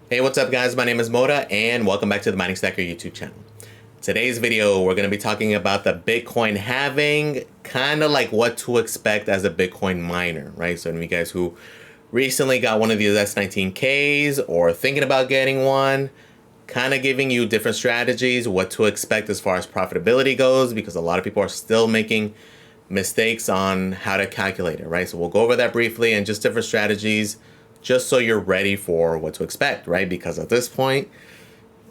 Hey, what's up guys? My name is Moda and welcome back to the Mining Stacker YouTube channel. Today's video, we're going to be talking about the Bitcoin halving, kind of like what to expect as a Bitcoin miner, right? So any of you guys who recently got one of these S19Ks or thinking about getting one, kind of giving you different strategies, what to expect as far as profitability goes, because a lot of people are still making mistakes on how to calculate it, right? So we'll go over that briefly and just different strategies, just so you're ready for what to expect, right? Because at this point,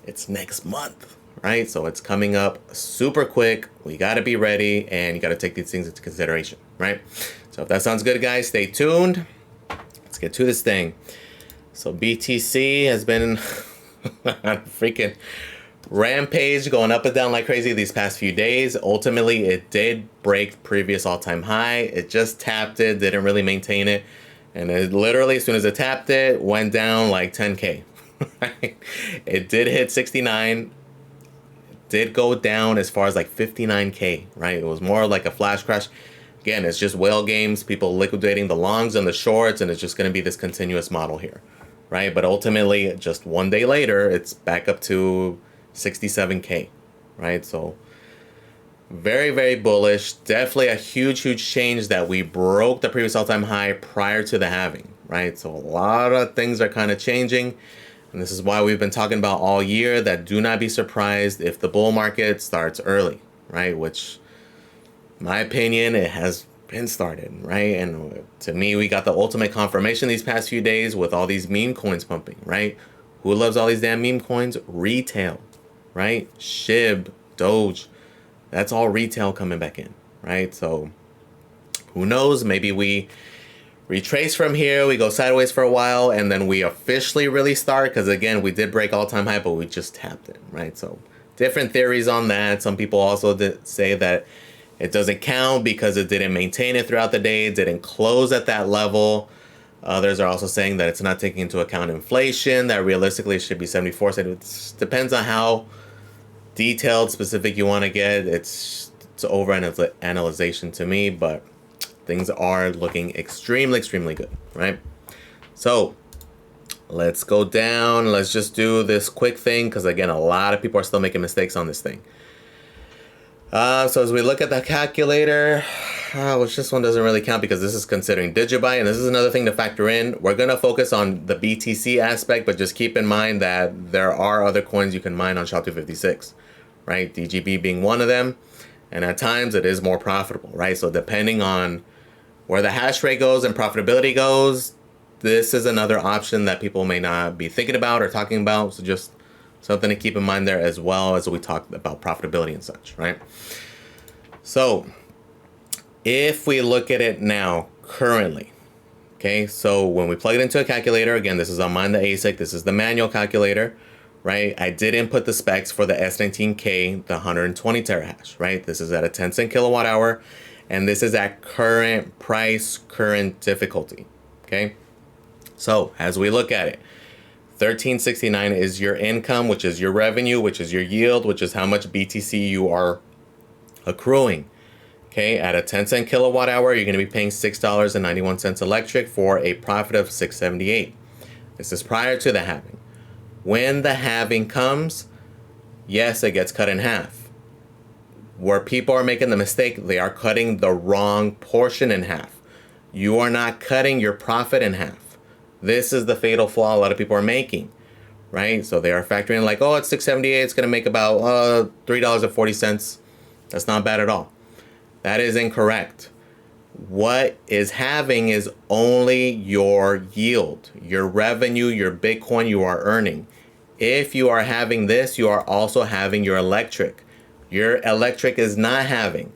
it's next month, right? So it's coming up super quick. We got to be ready and you got to take these things into consideration, right? So if that sounds good, guys, stay tuned. Let's get to this thing. So BTC has been on freaking rampage, going up and down like crazy these past few days. Ultimately, it did break previous all-time high. It just tapped it, didn't really maintain it. And it literally, as soon as it tapped it, went down like 10K. Right? It did hit 69. It did go down as far as like 59K, right? It was more like a flash crash. Again, it's just whale games, people liquidating the longs and the shorts, and it's just going to be this continuous model here, right? But ultimately, just one day later, it's back up to 67K, right? So very, very bullish. Definitely a huge change that we broke the previous all-time high prior to the halving, right? So a lot of things are kind of changing. And this is why we've been talking about all year that do not be surprised if the bull market starts early, right? Which, in my opinion, it has been started, right? And to me, we got the ultimate confirmation these past few days with all these meme coins pumping, right? Who loves all these damn meme coins? Retail, right? SHIB, Doge. That's all retail coming back in, right? So who knows? Maybe we retrace from here, we go sideways for a while, and then we officially really start, because again, we did break all-time high, but we just tapped it, right? So different theories on that. Some people also did say that it doesn't count because it didn't maintain it throughout the day, it didn't close at that level. Others are also saying that it's not taking into account inflation, that realistically it should be 74. So it depends on how detailed, specific you want to get. It's over analyzation to me, but things are looking extremely good, right? So let's go down. Let's just do this quick thing, because again, a lot of people are still making mistakes on this thing. So as we look at the calculator, which this one doesn't really count because this is considering Digibyte, and this is another thing to factor in. We're going to focus on the BTC aspect, but just keep in mind that there are other coins you can mine on SHA-256, right? DGB being one of them, and at times it is more profitable, right? So depending on where the hash rate goes and profitability goes, this is another option that people may not be thinking about or talking about. So just something to keep in mind there, as well as we talk about profitability and such, right? So if we look at it now, currently, okay, so when we plug it into a calculator, again, this is on mine, the ASIC, this is the manual calculator, right? I did input the specs for the S19K, the 120 terahash, right? This is at a 10-cent kilowatt hour, and this is at current price, current difficulty, okay? So as we look at it, 1369 is your income, which is your revenue, which is your yield, which is how much BTC you are accruing. Okay, at a 10-cent kilowatt hour, you're going to be paying $6.91 electric for a profit of $6.78. This is prior to the halving. When the halving comes, yes, it gets cut in half. Where people are making the mistake, they are cutting the wrong portion in half. You are not cutting your profit in half. This is the fatal flaw a lot of people are making, right? So they are factoring like, oh, it's $6.78, it's going to make about $3.40. That's not bad at all. That is incorrect. What is halving is only your yield, your revenue, your Bitcoin you are earning. If you are having this, you are also having your electric. Your electric is not halving.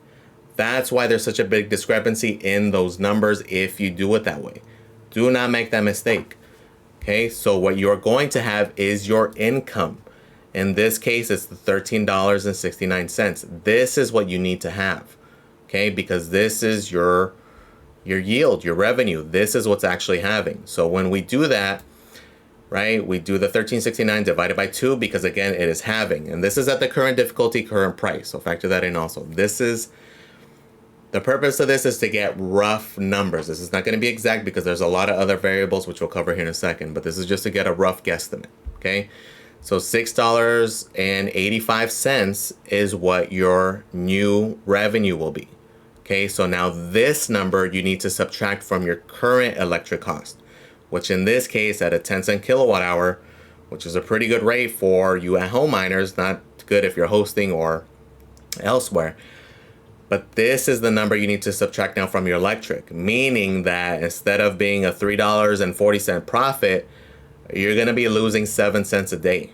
That's why there's such a big discrepancy in those numbers if you do it that way. Do not make that mistake. Okay, so what you're going to have is your income. In this case, it's the $13.69. This is what you need to have. Okay, because this is your yield, your revenue. This is what's actually having. So when we do that, right, we do the 1369 divided by 2, because again, it is halving. And this is at the current difficulty, current price. So factor that in also. This is The purpose of this is to get rough numbers. This is not going to be exact because there's a lot of other variables which we'll cover here in a second, but this is just to get a rough guesstimate. Okay, so $6.85 is what your new revenue will be. Okay, so now this number you need to subtract from your current electric cost, which in this case at a 10-cent kilowatt hour, which is a pretty good rate for you at home miners, not good if you're hosting or elsewhere. But this is the number you need to subtract now from your electric, meaning that instead of being a $3.40 profit, you're going to be losing 7 cents a day.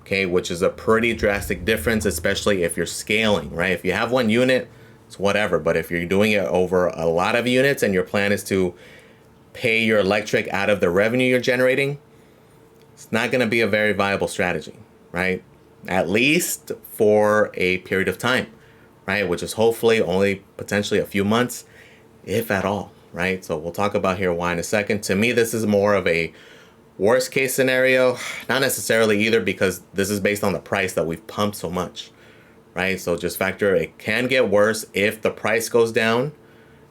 Okay, which is a pretty drastic difference, especially if you're scaling, right? If you have one unit, it's whatever. But if you're doing it over a lot of units and your plan is to pay your electric out of the revenue you're generating, it's not going to be a very viable strategy, right? At least for a period of time, right? Which is hopefully only potentially a few months, if at all, right? So we'll talk about here why in a second. To me, this is more of a worst case scenario, not necessarily either, because this is based on the price that we've pumped so much, right? So just factor it can get worse if the price goes down.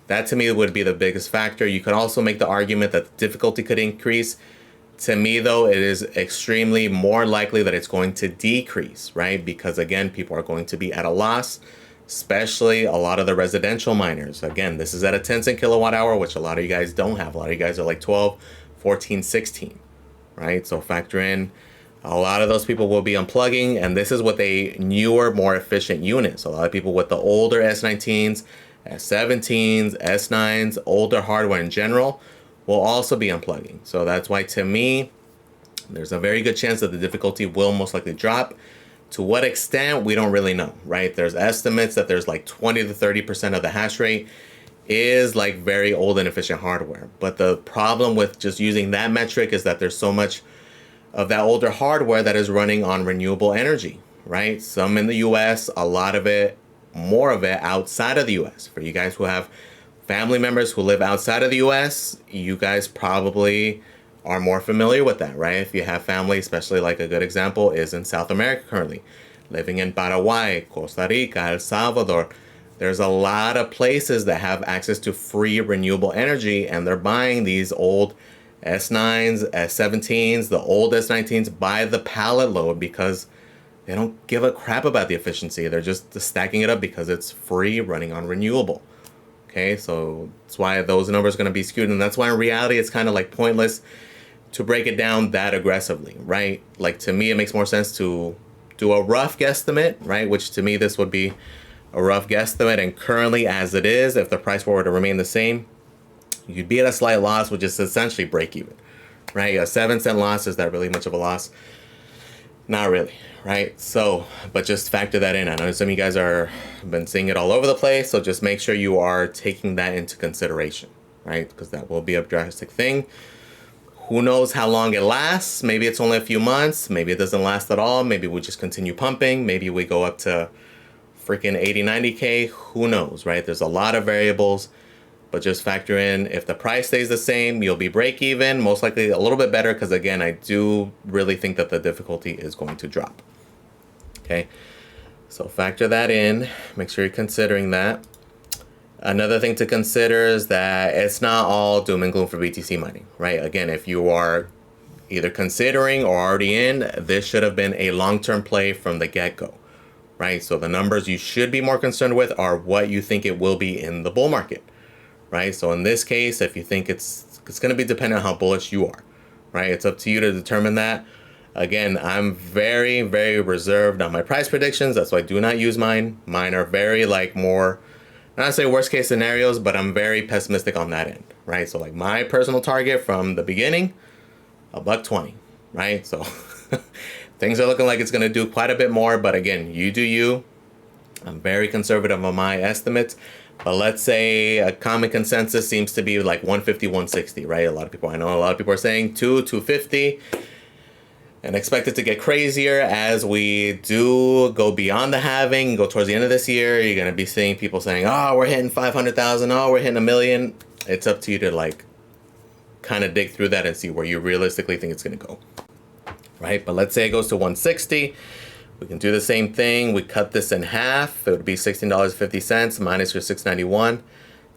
That to me would be the biggest factor. You could also make the argument that the difficulty could increase. To me, though, it is extremely more likely that it's going to decrease, right? Because again, people are going to be at a loss, especially a lot of the residential miners. Again, this is at a 10-cent kilowatt hour, which a lot of you guys don't have. A lot of you guys are like 12, 14, 16, right? So factor in a lot of those people will be unplugging, and this is with a newer, more efficient unit. So a lot of people with the older S19s, S17s, S9s, older hardware in general will also be unplugging. So that's why, to me, there's a very good chance that the difficulty will most likely drop. To what extent, we don't really know, right? There's estimates that there's like 20 to 30% of the hash rate is like very old and efficient hardware. But the problem with just using that metric is that there's so much of that older hardware that is running on renewable energy, right? Some in the US, a lot of it, more of it outside of the US. For you guys who have family members who live outside of the US, you guys probably are more familiar with that, right? If you have family, especially like a good example is in South America currently, living in Paraguay, Costa Rica, El Salvador. There's a lot of places that have access to free renewable energy, and they're buying these old S9s, S17s, the old S19s by the pallet load because they don't give a crap about the efficiency. They're just stacking it up because it's free running on renewable. Okay, so that's why those numbers are going to be skewed, and that's why in reality it's kind of like pointless to break it down that aggressively, right? Like, to me, it makes more sense to do a rough guesstimate, right? Which to me, this would be a rough guesstimate. And currently, as it is, if the price were to remain the same, you'd be at a slight loss, which is essentially break even, right? A 7-cent loss, is that really much of a loss? Not really, right? So, but just factor that in. I know some of you guys been seeing it all over the place, so just make sure you are taking that into consideration, right? Because that will be a drastic thing. Who knows how long it lasts? Maybe it's only a few months. Maybe it doesn't last at all. Maybe we just continue pumping. Maybe we go up to freaking 80, 90K. Who knows, right? There's a lot of variables, but just factor in if the price stays the same, you'll be break even, most likely a little bit better, because again, I do really think that the difficulty is going to drop. Okay, so factor that in. Make sure you're considering that. Another thing to consider is that it's not all doom and gloom for BTC mining, right? Again, if you are either considering or already in, this should have been a long-term play from the get-go, right? So the numbers you should be more concerned with are what you think it will be in the bull market, right? So in this case, if you think it's going to be dependent on how bullish you are, right? It's up to you to determine that. Again, I'm very, very reserved on my price predictions. That's why I do not use mine. Mine are very more, not to say worst case scenarios, but I'm very pessimistic on that end, right? So like my personal target from the beginning, $1.20, right? So things are looking like it's going to do quite a bit more, but again, you do you. I'm very conservative on my estimates, but let's say a common consensus seems to be like 150, 160, right? I know a lot of people are saying 250, and expect it to get crazier as we do go beyond the halving, go towards the end of this year. You're going to be seeing people saying, oh, we're hitting 500,000, oh, we're hitting 1 million. It's up to you to like kind of dig through that and see where you realistically think it's going to go, right? But let's say it goes to 160. We can do the same thing. We cut this in half. It would be $16.50 minus your $6.91,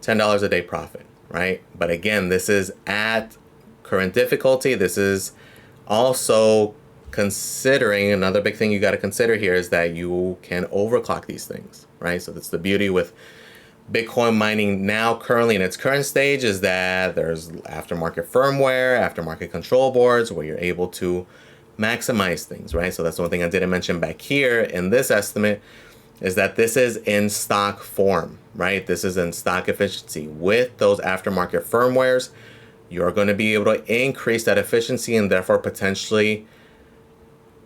$10 a day profit, right? But again, this is at current difficulty. This is also considering, another big thing you got to consider here is that you can overclock these things, right? So that's the beauty with Bitcoin mining now currently in its current stage, is that there's aftermarket firmware, aftermarket control boards where you're able to maximize things, right? So that's one thing I didn't mention back here in this estimate, is that this is in stock form, right? This is in stock efficiency. With those aftermarket firmwares, you're going to be able to increase that efficiency and therefore potentially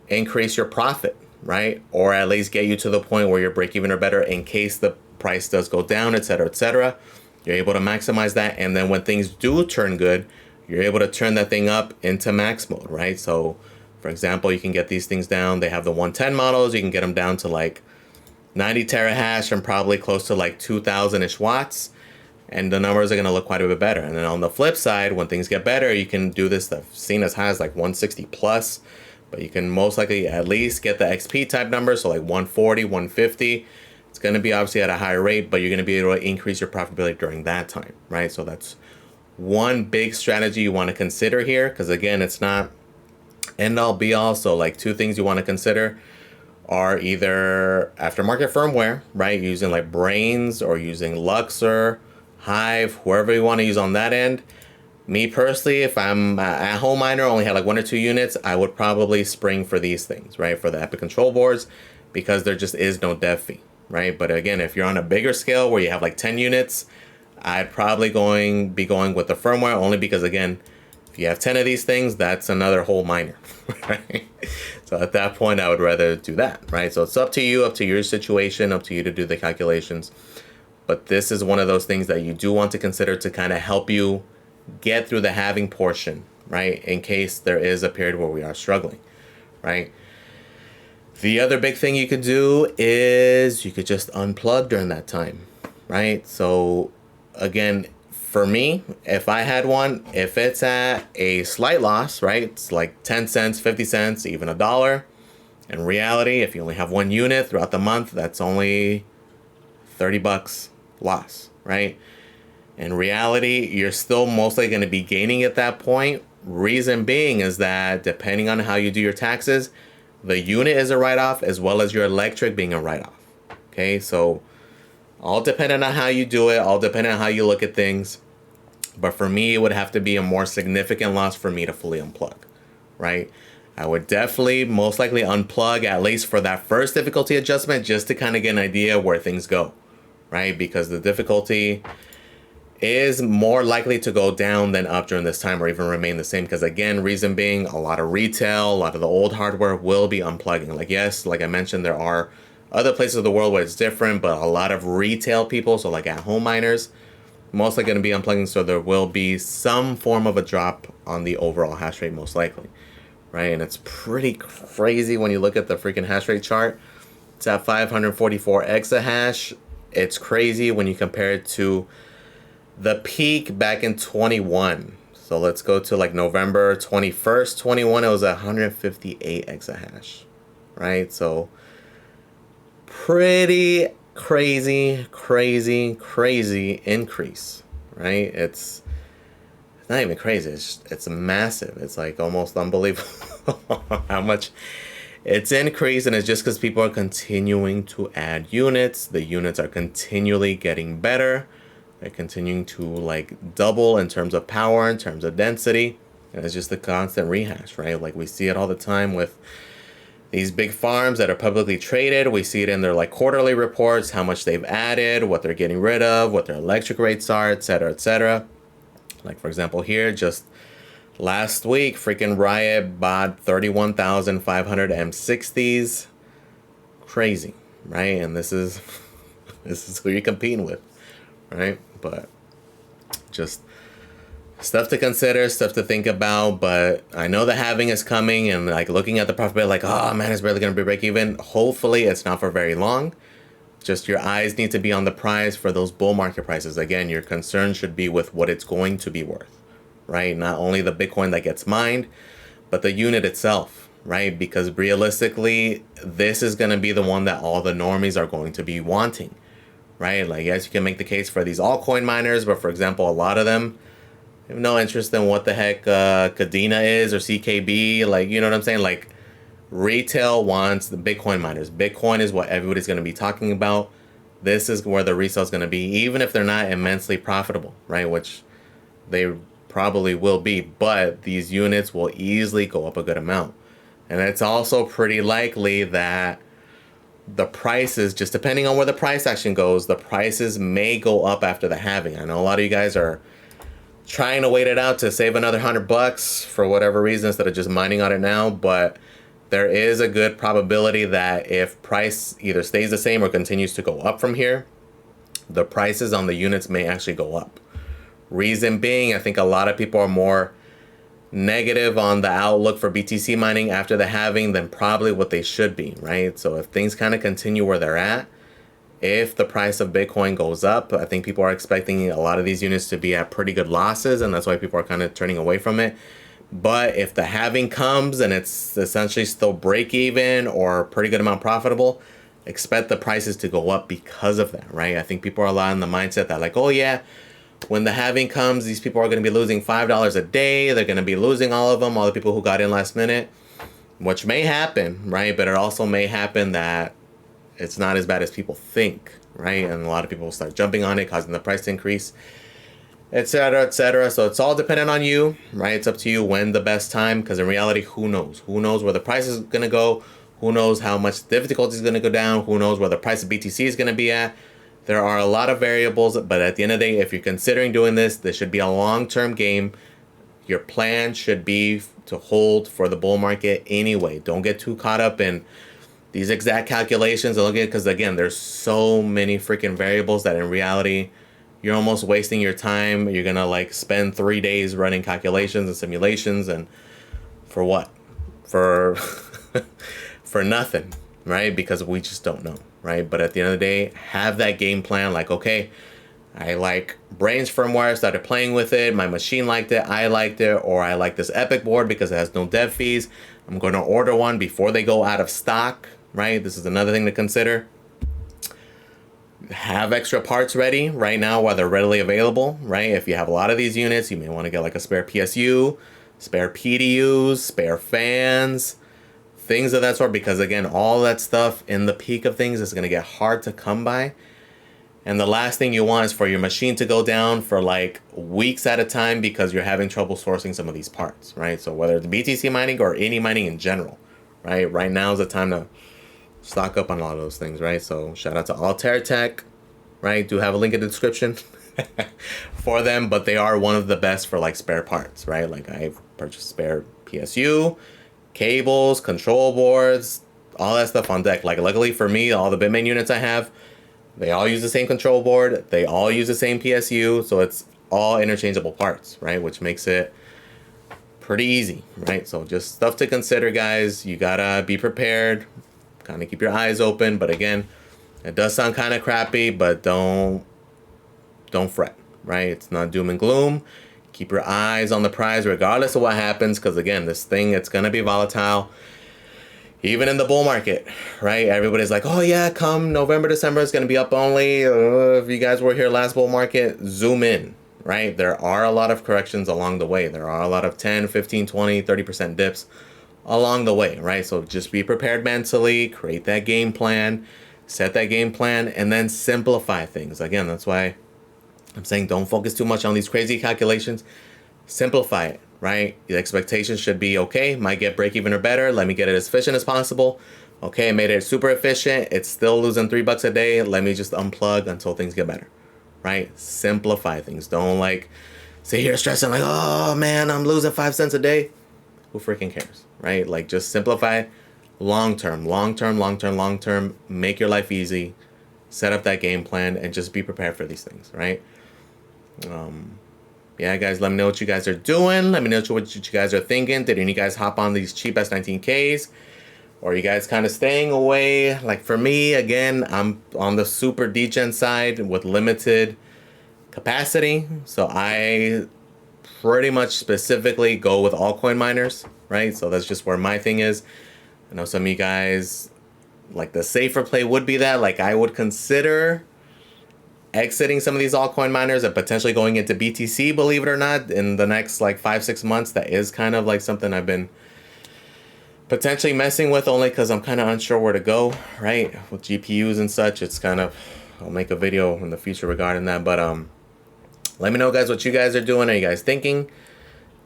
increase your profit, right? Or at least get you to the point where you're break even or better in case the price does go down, etc., etc. You're able to maximize that, and then when things do turn good, you're able to turn that thing up into max mode, right? So for example, you can get these things down. They have the 110 models. You can get them down to like 90 terahash and probably close to like 2,000-ish watts. And the numbers are going to look quite a bit better. And then on the flip side, when things get better, you can do this stuff seen as high as like 160 plus. But you can most likely at least get the XP type numbers. So like 140, 150. It's going to be obviously at a higher rate, but you're going to be able to increase your profitability during that time, right? So that's one big strategy you want to consider here. Because again, it's not end all be all. So like two things you want to consider are either aftermarket firmware, right? Using like Brains or using Luxor, Hive, whoever you want to use on that end. Me personally, if I'm at home miner, only had like 1 or 2 units, I would probably spring for these things, right? For the Epic control boards, because there just is no dev fee, right? But again, if you're on a bigger scale where you have like 10 units, I'd probably be going with the firmware, only because again, if you have 10 of these things, that's another whole miner, right? So at that point, I would rather do that, right? So it's up to you, up to your situation, up to you to do the calculations. But this is one of those things that you do want to consider to kind of help you get through the halving portion, right? In case there is a period where we are struggling, right? The other big thing you could do is you could just unplug during that time, right? So again, for me, if I had one, if it's at a slight loss, right? It's like 10 cents, 50 cents, even $1. In reality, if you only have 1 unit throughout the month, that's only 30 bucks loss, right? In reality, you're still mostly going to be gaining at that point. Reason being is that depending on how you do your taxes, the unit is a write-off as well as your electric being a write-off. Okay, so all depending on how you do it, all depending on how you look at things. But for me, it would have to be a more significant loss for me to fully unplug, right? I would definitely most likely unplug at least for that first difficulty adjustment, just to kind of get an idea where things go, right? Because the difficulty is more likely to go down than up during this time, or even remain the same. Because again, reason being, a lot of retail, a lot of the old hardware will be unplugging. Like, yes, like I mentioned, there are other places of the world where it's different, but a lot of retail people, so like at home miners, mostly going to be unplugging. So there will be some form of a drop on the overall hash rate, most likely, right? And it's pretty crazy when you look at the freaking hash rate chart. It's at 544 exahash. It's crazy when you compare it to the peak back in 21. So let's go to like November 21st, 21. It was 158 exahash, right? So pretty crazy increase, right? It's not even crazy. It's massive. It's like almost unbelievable how much it's increased, and it's just because people are continuing to add units. The units are continually getting better. They're continuing to like double in terms of power, in terms of density. And it's just a constant rehash, right? Like we see it all the time with these big farms that are publicly traded. We see it in their like quarterly reports, how much they've added, what they're getting rid of, what their electric rates are, etc., etc. Like for example here, just last week, freaking Riot bought 31,500 M60s. Crazy, right? And this is who you're competing with, right? But just stuff to consider, stuff to think about. But I know the halving is coming, and like looking at the profitability, like, oh man, it's barely gonna be break even. Hopefully it's not for very long. Just your eyes need to be on the prize for those bull market prices. Again, your concern should be with what it's going to be worth, right? Not only the Bitcoin that gets mined, but the unit itself, right? Because realistically, this is going to be the one that all the normies are going to be wanting, right? Like, yes, you can make the case for these altcoin miners, but for example, a lot of them have no interest in what the heck Kadena is or CKB. Like, you know what I'm saying? Like, Retail wants the Bitcoin miners. Bitcoin is what everybody's going to be talking about. This is where the resale is going to be, even if they're not immensely profitable, right? Which they probably will be, but these units will easily go up a good amount. And it's also pretty likely that the prices, just depending on where the price action goes, the prices may go up after the halving. I know a lot of you guys are trying to wait it out to save another $100 for whatever reason instead of just mining on it now, but there is a good probability that if price either stays the same or continues to go up from here, the prices on the units may actually go up. Reason being, I think a lot of people are more negative on the outlook for BTC mining after the halving than probably what they should be, right? So if things kind of continue where they're at, if the price of Bitcoin goes up, I think people are expecting a lot of these units to be at pretty good losses, and that's why people are kind of turning away from it. But if the halving comes and it's essentially still break even or a pretty good amount profitable, expect the prices to go up because of that, right? I think people are a lot in the mindset that like, oh yeah, when the halving comes, these people are going to be losing $5 a day. They're going to be losing all of them, all the people who got in last minute, which may happen, right? But it also may happen that it's not as bad as people think, right? And a lot of people will start jumping on it, causing the price to increase, etc., etc. So it's all dependent on you, right? It's up to you when the best time, because in reality, who knows? Who knows where the price is going to go? Who knows how much difficulty is going to go down? Who knows where the price of BTC is going to be at? There are a lot of variables, but at the end of the day, if you're considering doing this should be a long-term game. Your plan should be to hold for the bull market anyway. Don't get too caught up in these exact calculations and look at, because again, there's so many freaking variables that in reality, you're almost wasting your time. You're gonna like spend 3 days running calculations and simulations, and for what? For for nothing, right? Because we just don't know, right? But at the end of the day, have that game plan. Like, okay, I like Brains firmware, started playing with it, my machine liked it, I liked it, or I like this Epic board because it has no dev fees. I'm going to order one before they go out of stock, right? This is another thing to consider. Have extra parts ready right now while they're readily available, right? If you have a lot of these units, you may want to get like a spare PSU, spare PDUs, spare fans, things of that sort, because again, all that stuff in the peak of things is going to get hard to come by. And the last thing you want is for your machine to go down for like weeks at a time because you're having trouble sourcing some of these parts, right? So whether it's BTC mining or any mining in general, right? Right now is the time to stock up on a lot of those things, right? So shout out to Altair Tech, right? Do have a link in the description for them, but they are one of the best for like spare parts, right? Like I've purchased spare PSU, cables, control boards, all that stuff on deck. Like luckily for me, all the Bitmain units I have, they all use the same control board. They all use the same PSU. So it's all interchangeable parts, right? Which makes it pretty easy, right? So just stuff to consider, guys. You gotta be prepared, kind of keep your eyes open. But again, it does sound kind of crappy, but don't fret, right? It's not doom and gloom. Keep your eyes on the prize regardless of what happens. Because again, this thing, it's gonna be volatile. Even in the bull market, right? Everybody's like, oh yeah, come November, December, it's going to be up only. If you guys were here last bull market, zoom in, right? There are a lot of corrections along the way. There are a lot of 10, 15, 20, 30% dips along the way, right? So just be prepared mentally, create that game plan, set that game plan, and then simplify things. Again, that's why I'm saying don't focus too much on these crazy calculations. Simplify it. Right? The expectation should be, okay, might get break even or better. Let me get it as efficient as possible. Okay, I made it super efficient. It's still losing $3 a day. Let me just unplug until things get better. Right? Simplify things. Don't like sit here stressing like, oh man, I'm losing 5 cents a day. Who freaking cares? Right? Like just simplify long term. Make your life easy. Set up that game plan and just be prepared for these things, right? Yeah, guys, let me know what you guys are doing. Let me know what you guys are thinking. Did any of you guys hop on these cheap S19Ks? Or are you guys kind of staying away? Like for me, again, I'm on the super degen side with limited capacity. So I pretty much specifically go with altcoin miners, right? So that's just where my thing is. I know some of you guys, like the safer play would be that. Like I would consider exiting some of these altcoin miners and potentially going into BTC, believe it or not, in the next like 5-6 months. That is kind of like something I've been potentially messing with, only because I'm kind of unsure where to go, right? With GPUs and such, it's kind of, I'll make a video in the future regarding that. But let me know, guys, what you guys are doing. Are you guys thinking?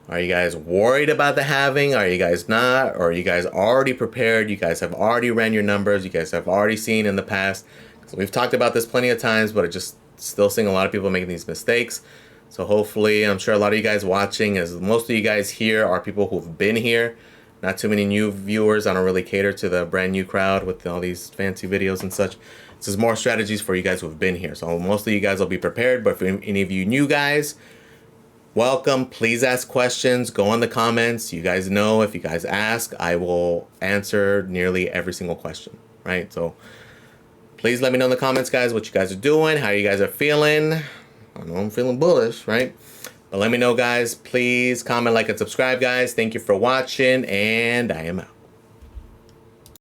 Are you guys worried about the halving? Are you guys not? Or are you guys already prepared? You guys have already ran your numbers. You guys have already seen in the past. So we've talked about this plenty of times, but I just still seeing a lot of people making these mistakes. So hopefully, I'm sure a lot of you guys watching, as most of you guys here are people who've been here. Not too many new viewers. I don't really cater to the brand new crowd with all these fancy videos and such. This is more strategies for you guys who've been here. So most of you guys will be prepared, but for any of you new guys, welcome. Please ask questions. Go in the comments. You guys know, if you guys ask, I will answer nearly every single question, right? So please let me know in the comments, guys, what you guys are doing, how you guys are feeling. I know I'm feeling bullish, right? But let me know, guys. Please comment, like, and subscribe, guys. Thank you for watching, and I am out.